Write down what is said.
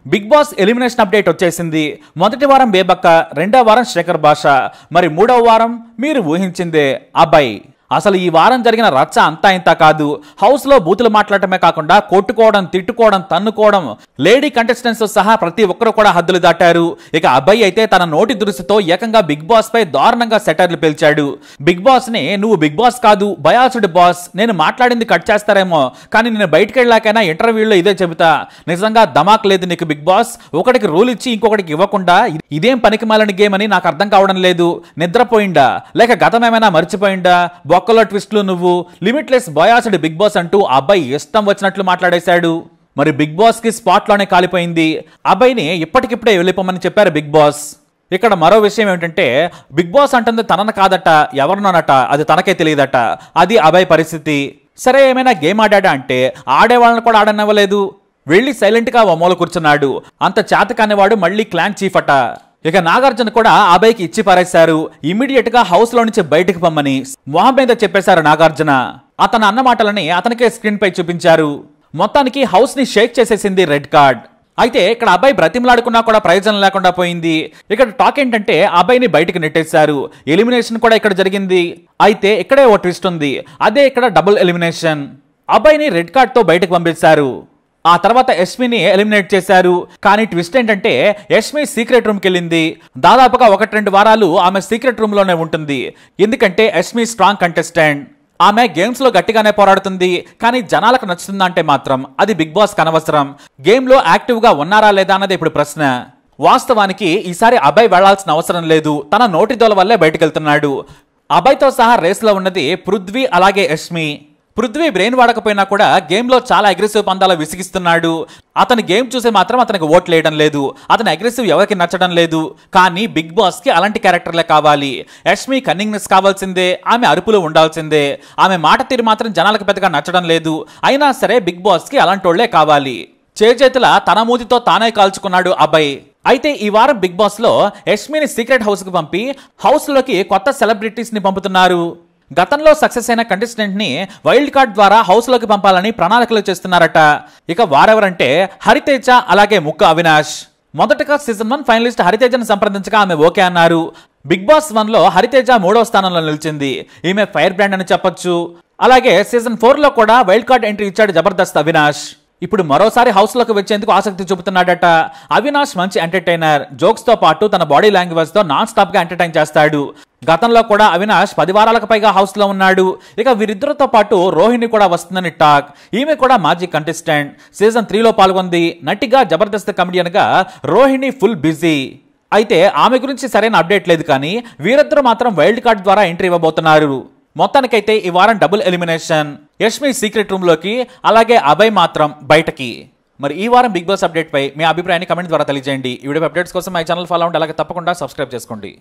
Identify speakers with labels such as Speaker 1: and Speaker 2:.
Speaker 1: Big boss elimination update వచ్చేసింది. మొదటి వారం బేబక్క, రెండో వారం శేఖర్ భాష, మరి మూడవ వారం మీరు ఊహించిందే అబ్బాయి. అసలు ఈ వారం జరిగిన రచ్చ అంతా ఇంత కాదు. హౌస్ లో బూతులు మాట్లాడటమే కాకుండా కొట్టుకోవడం, తిట్టుకోవడం, తన్నుకోవడం, లేడీ కంటెస్టెంట్స్ సహా ప్రతి ఒక్కరు కూడా హద్దులు దాటారు. ఇక అబ్బాయి అయితే తన నోటి దురుసుతో ఏకంగా బిగ్ బాస్ పై దారుణంగా సెటర్లు పేల్చాడు. బిగ్ బాస్ ని నువ్వు బిగ్ బాస్ కాదు, బయాస్డ్ బాస్, నేను మాట్లాడింది కట్ చేస్తారేమో కానీ నేను బయటకు వెళ్ళాకైనా ఇంటర్వ్యూలో ఇదే చెబుతా, నిజంగా ధమాక్ లేదు నీకు బిగ్ బాస్, ఒకటికి రూల్ ఇచ్చి ఇంకొకటికి ఇవ్వకుండా ఇదేం పనికిమాలిన గేమ్ అని నాకు అర్థం కావడం లేదు. నిద్రపోయిందా లేక గతం ఏమైనా మర్చిపోయిందా? బొక్కలో ట్విస్ట్లు నువ్వు, లిమిట్లెస్ బయాస్డ్ బిగ్ బాస్ అంటూ అబ్బాయి ఇష్టం వచ్చినట్లు మాట్లాడేశాడు. మరి బిగ్ బాస్ కి స్పాట్ లోనే కాలిపోయింది. అబ్బాయిని ఇప్పటికిప్పుడే వెళ్ళిపోమని చెప్పారు బిగ్ బాస్. ఇక్కడ మరో విషయం ఏమిటంటే బిగ్ బాస్ అంటుంది తనను కాదట, ఎవరినోనట, అది తనకే తెలియదట. అది అబ్బాయి పరిస్థితి. సరే ఏమైనా గేమ్ ఆడా అంటే ఆడేవాళ్ళని కూడా ఆడనివ్వలేదు. వెళ్ళి సైలెంట్ గా ఓ మూల కూర్చున్నాడు. అంత చేతకానివాడు మళ్ళీ క్లాన్ చీఫ్ అట. ఇక నాగార్జున కూడా అబ్బాయికి ఇచ్చి పారేశారు. ఇమ్మీడియట్ గా హౌస్ లో నుంచి బయటకు పొమ్మని మొహం మీద చెప్పేశారు నాగార్జున. అతను అన్న మాటలని అతనికే స్క్రీన్ పై చూపించారు. మొత్తానికి హౌస్ ని షేక్ చేసేసింది రెడ్ కార్డ్. అయితే ఇక్కడ అబ్బాయి బ్రతిమలాడుకున్నా కూడా ప్రయోజనం లేకుండా పోయింది. ఇక్కడ టాక్ ఏంటంటే అబ్బాయిని బయటకు నెట్టేశారు. ఎలిమినేషన్ కూడా ఇక్కడ జరిగింది. అయితే ఇక్కడే ఓ ట్విస్ట్ ఉంది. అదే ఇక్కడ డబుల్ ఎలిమినేషన్. అబ్బాయిని రెడ్ కార్డ్ తో బయటకు పంపించారు. ఆ తర్వాత యష్మిని ఎలిమినేట్ చేశారు. కానీ ట్విస్ట్ ఏంటంటే యష్మి సీక్రెట్ రూమ్కి వెళ్ళింది. దాదాపుగా 1-2 వారాలు ఆమె సీక్రెట్ రూమ్ లోనే ఉంటుంది. ఎందుకంటే యష్మి స్ట్రాంగ్ కంటెస్టెంట్. ఆమె గేమ్స్ లో గట్టిగానే పోరాడుతుంది. కానీ జనాలకు నచ్చుతుందంటే మాత్రం అది బిగ్ బాస్ కనవసరం. గేమ్ లో యాక్టివ్ గా ఉన్నారా లేదా అన్నది ఇప్పుడు ప్రశ్న. వాస్తవానికి ఈసారి అబ్బాయి వెళ్లాల్సిన అవసరం లేదు. తన నోటి దోల వల్లే బయటకు వెళ్తున్నాడు. అబ్బాయితో సహా రేస్ లో ఉన్నది పృథ్వీ అలాగే యష్మి. పృథ్వీ బ్రెయిన్ వాడకపోయినా కూడా గేమ్ లో చాలా అగ్రెసివ్ పందాలు విసిగిస్తున్నాడు. అతని గేమ్ చూసి మాత్రం అతనికి ఓట్లు వేయడం లేదు. అతని అగ్రెసివ్ ఎవరికి నచ్చడం లేదు. కానీ బిగ్ బాస్ కి అలాంటి క్యారెక్టర్లే కావాలి. యష్మి కన్నింగ్నెస్ కావాల్సిందే, ఆమె అరుపులు ఉండాల్సిందే. ఆమె మాట తీరు మాత్రం జనాలకు పెద్దగా నచ్చడం లేదు. అయినా సరే బిగ్ బాస్ కి అలాంటోళ్లే కావాలి. చేతుల తన మూతితో తానే కాల్చుకున్నాడు అబ్బాయి. అయితే ఈ వారం బిగ్ బాస్ లో యష్మిని సీక్రెట్ హౌస్ కి పంపి హౌస్ లోకి కొత్త సెలబ్రిటీస్ ని పంపుతున్నారు. గతంలో సక్సెస్ అయిన కంటెస్టెంట్ ని వైల్డ్ కార్డ్ ద్వారా హౌస్ లోకి పంపాలని ప్రణాళికలు చేస్తున్నారట. ఇక వారెవరంటే హరితేజ అలాగే ముక్క అవినాష్. మొదటగా సీజన్ 1 ఫైనలిస్ట్ హరితేజను సంప్రదించగా ఆమె ఓకే అన్నారు. బిగ్ బాస్ 1 లో హరితేజ 3వ స్థానంలో నిలిచింది. ఈమె ఫైర్ బ్రాండ్ అని చెప్పొచ్చు. అలాగే సీజన్ 4 లో కూడా వైల్డ్ కార్డ్ ఎంట్రీ ఇచ్చాడు జబర్దస్త్ అవినాష్. ఇప్పుడు మరోసారి హౌస్ లోకి వచ్చేందుకు ఆసక్తి చూపుతున్నాడట. అవినాష్ మంచి ఎంటర్టైనర్. జోక్స్ తో పాటు తన బాడీ లాంగ్వేజ్ తో నాన్ స్టాప్ గా ఎంటర్టైన్ చేస్తాడు. గతంలో కూడా అవినాష్ 10 వారాలకు పైగా హౌస్ లో ఉన్నాడు. ఇక వీరిద్దరితో పాటు రోహిణి కూడా వస్తుందని టాక్. ఈమె కూడా మాజీ కంటెస్టెంట్. సీజన్ 3 లో పాల్గొంది. నటిగా జబర్దస్త్ కమెడియన్ గా రోహిణి ఫుల్ బిజీ. అయితే ఆమె గురించి సరైన అప్డేట్ లేదు. కానీ వీరిద్దరు మాత్రం వైల్డ్ కార్డ్ ద్వారా ఎంట్రీ ఇవ్వబోతున్నారు. మొత్తానికైతే ఈ వారం double elimination. Yashmi secret room లోకి, అలాగే అభయ్ మాత్రం బయటకి. మరి ఈ వారం బిగ్ బాస్ అప్డేట్ పై మీ అభిప్రాయాన్ని కమెంట్ ద్వారా తెలియజేయండి. ఈ వీడియో అప్డేట్స్ కోసం మై ఛానల్ ఫాలో అవ్వండి. అలాగే తప్పకుండా సబ్స్క్రైబ్ చేసుకోండి.